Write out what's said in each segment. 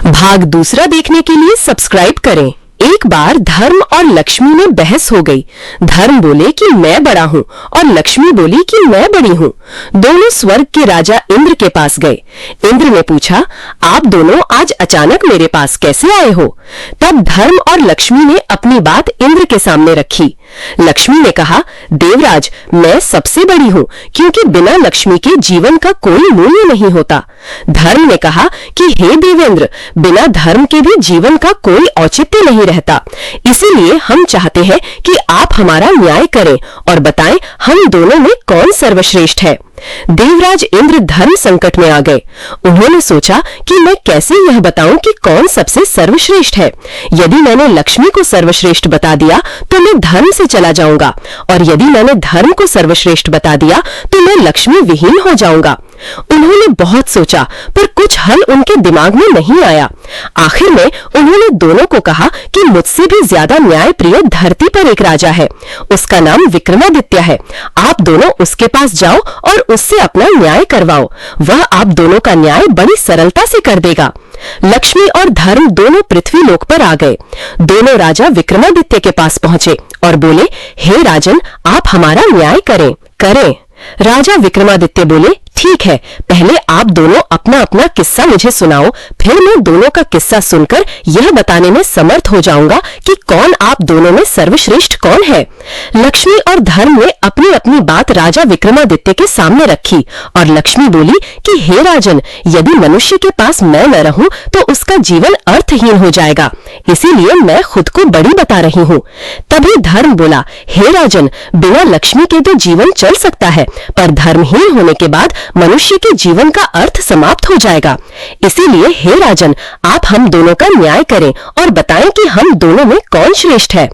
भाग दूसरा देखने के लिए सब्सक्राइब करें। एक बार धर्म और लक्ष्मी में बहस हो गई। धर्म बोले कि मैं बड़ा हूँ और लक्ष्मी बोली कि मैं बड़ी हूँ। दोनों स्वर्ग के राजा इंद्र के पास गए। इंद्र ने पूछा, आप दोनों आज अचानक मेरे पास कैसे आए हो? तब धर्म और लक्ष्मी ने अपनी बात इंद्र के सामने रखी। लक्ष्मी ने कहा, देवराज, मैं सबसे बड़ी हूँ क्योंकि बिना लक्ष्मी के जीवन का कोई मूल्य नहीं होता। धर्म ने कहा कि हे देवेंद्र, बिना धर्म के भी जीवन का कोई औचित्य नहीं रहता। इसीलिए हम चाहते हैं कि आप हमारा न्याय करें और बताएं हम दोनों में कौन सर्वश्रेष्ठ है। देवराज इंद्र धर्म संकट में आ गए। उन्होंने सोचा कि मैं कैसे यह बताऊं कि कौन सबसे सर्वश्रेष्ठ है। यदि मैंने लक्ष्मी को सर्वश्रेष्ठ बता दिया तो मैं धर्म से चला जाऊंगा, और यदि मैंने धर्म को सर्वश्रेष्ठ बता दिया तो मैं लक्ष्मी विहीन हो जाऊंगा। उन्होंने बहुत सोचा, पर कुछ हल उनके दिमाग में नहीं आया। आखिर में उन्होंने दोनों को कहा कि मुझसे भी ज्यादा न्यायप्रिय धरती पर एक राजा है। उसका नाम विक्रमादित्य है। आप दोनों उसके पास जाओ और उससे अपना न्याय करवाओ। वह आप दोनों का न्याय बड़ी सरलता से कर देगा। लक्ष्मी और धर्म दोनों पृथ्वी लोक पर आ गए। दोनों राजा विक्रमादित्य के पास पहुंचे और बोले, हे राजन, आप हमारा न्याय करें। राजा विक्रमादित्य बोले, ठीक है, पहले आप दोनों अपना अपना किस्सा मुझे सुनाओ, फिर मैं दोनों का किस्सा सुनकर यह बताने में समर्थ हो जाऊंगा कि कौन आप दोनों में सर्वश्रेष्ठ कौन है। लक्ष्मी और धर्म ने अपनी अपनी बात राजा विक्रमादित्य के सामने रखी और लक्ष्मी बोली कि हे राजन, यदि मनुष्य के पास मैं न रहूं तो उसका जीवन अर्थहीन हो जाएगा, इसीलिए मैं खुद को बड़ी बता रही हूँ। तभी धर्म बोला, हे राजन, बिना लक्ष्मी के तो जीवन चल सकता है, पर धर्महीन होने के बाद मनुष्य के जीवन का अर्थ समाप्त हो जाएगा। इसीलिए हे राजन, आप हम दोनों का न्याय करें और बताएं कि हम दोनों में कौन श्रेष्ठ है।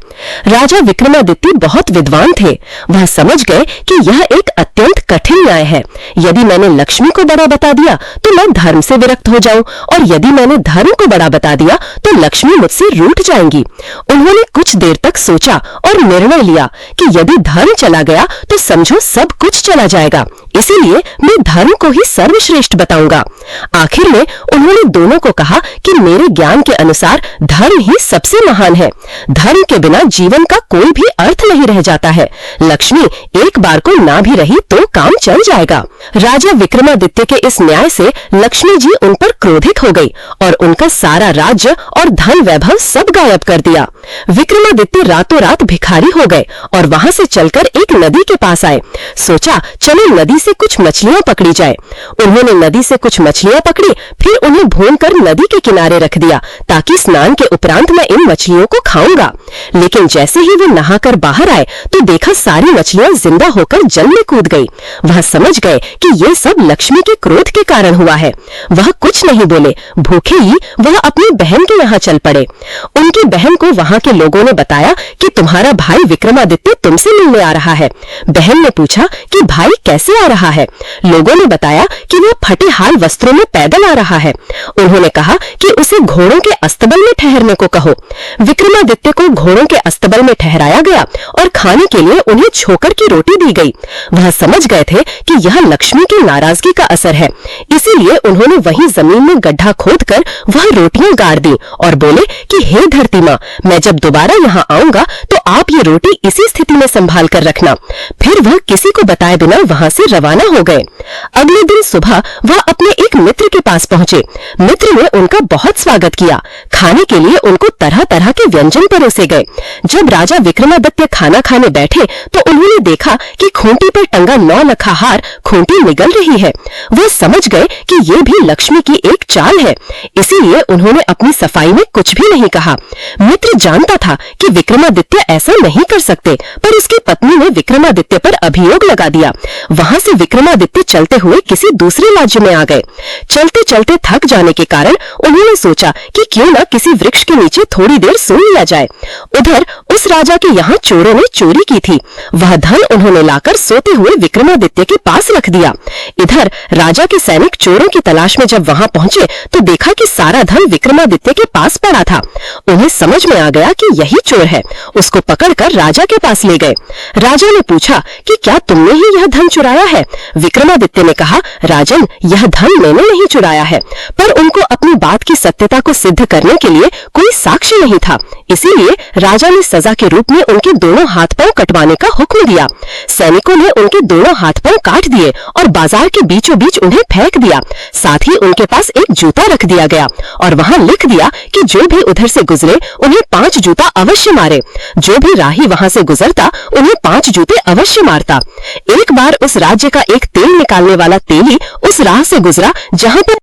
राजा विक्रमादित्य बहुत विद्वान थे। वह समझ गए कि यह एक अत्यंत कठिन न्याय है। यदि मैंने लक्ष्मी को बड़ा बता दिया तो मैं धर्म से विरक्त हो जाऊं, और यदि मैंने धर्म को बड़ा बता दिया तो लक्ष्मी मुझसे रूठ जाएंगी। उन्होंने कुछ देर तक सोचा और निर्णय लिया कि यदि धर्म चला गया तो समझो सब कुछ चला जाएगा। इसीलिए मैं धर्म को ही सर्वश्रेष्ठ बताऊंगा। आखिर में उन्होंने दोनों को कहा कि मेरे ज्ञान के अनुसार धर्म ही सबसे महान है। धर्म के बिना जीवन का कोई भी अर्थ नहीं रह जाता है। लक्ष्मी एक बार को ना भी रही तो काम चल जाएगा। राजा विक्रमादित्य के इस न्याय से लक्ष्मी जी उन पर क्रोधित हो गई और उनका सारा राज्य और धन वैभव सब गायब कर दिया। विक्रमादित्य रातों रात भिखारी हो गए और वहां से चलकर एक नदी के पास आए। सोचा, चलो नदी से कुछ मछलियां पकड़ी जाए। उन्होंने नदी से कुछ मछलियां पकड़ी, फिर उन्हें भूनकर नदी के किनारे रख दिया ताकि स्नान के उपरांत मैं इन मछलियों को खाऊंगा। लेकिन जैसे ही वे नहाकर बाहर आए तो देखा सारी मछलियां जिंदा होकर जल में कूद गई। वह समझ गए कि ये सब लक्ष्मी के क्रोध के कारण हुआ है। वह कुछ नहीं बोले, भूखे ही वह अपनी बहन के यहाँ चल पड़े। उनकी बहन को वहाँ के लोगों ने बताया कि तुम्हारा भाई विक्रमादित्य तुमसे मिलने आ रहा है। बहन ने पूछा कि भाई कैसे आ रहा है? लोगों ने बताया कि वह फटे हाल वस्त्रों में पैदल आ रहा है। उन्होंने कहा कि उसे घोड़ों के अस्तबल में ठहरने को कहो। विक्रमादित्य को घोड़ों के अस्तबल में ठहराया गया और खाने के लिए उन्हें छोकर की रोटी दी गई। वह समझ गए थे कि यह लक्ष्मी की नाराजगी का असर है, इसीलिए उन्होंने वहीं जमीन में गड्ढा खोदकर वह रोटियां गाड़ दी और बोले कि हे धरती माँ, मैं जब दोबारा यहाँ आऊंगा तो आप ये रोटी इसी स्थिति में संभाल कर रखना। फिर वह किसी को बताए बिना वहां से रवाना हो गए। अगले दिन सुबह वह अपने एक मित्र के पास पहुंचे। मित्र ने उनका बहुत स्वागत किया। खाने के लिए उनको तरह तरह के व्यंजन परोसे गए। जब राजा विक्रमादित्य खाना खाने बैठे तो उन्होंने देखा कि खूंटी पर टंगा 9 नखा हार खूंटी निगल रही है। वो समझ गए कि ये भी लक्ष्मी की एक चाल है, इसीलिए उन्होंने अपनी सफाई में कुछ भी नहीं कहा। मित्र जानता था कि विक्रमादित्य ऐसा नहीं कर सकते, पर उसकी पत्नी ने विक्रमादित्य पर अभियोग लगा दिया। वहां से विक्रमादित्य चलते हुए किसी दूसरे राज्य में आ गए। चलते चलते थक जाने के कारण उन्होंने सोचा कि क्यों न किसी वृक्ष के नीचे थोड़ी देर सो लिया जाए। उधर उस राजा के यहाँ चोरों ने चोरी की थी। वह धन उन्होंने लाकर सोते हुए विक्रमादित्य विक्रमादित्य के पास रख दिया। इधर राजा के सैनिक चोरों की तलाश में जब वहां पहुंचे तो देखा कि सारा धन विक्रमादित्य के पास पड़ा था। उन्हें समझ में आ गया कि यही चोर है। उसको पकड़कर राजा के पास ले गए। राजा ने पूछा कि क्या तुमने ही यह धन चुराया है? विक्रमादित्य ने कहा, राजन, यह धन मैंने नहीं चुराया है। पर उनको अपनी बात की सत्यता को सिद्ध करने के लिए कोई साक्ष्य नहीं था। इसीलिए राजा ने सजा के रूप में उनके दोनों हाथ पांव कटवाने का हुक्म दिया। सैनिकों ने उनके दोनों हाथ पांव काट दिए और बाजार के बीचों बीच उन्हें फेंक दिया। साथ ही उनके पास एक जूता रख दिया गया और वहां लिख दिया कि जो भी उधर से गुजरे उन्हें 5 जूता अवश्य मारे। जो भी राही वहां से गुजरता उन्हें 5 जूते अवश्य मारता। एक बार उस राज्य का एक तेल निकालने वाला तेली उस राह से गुजरा जहां पर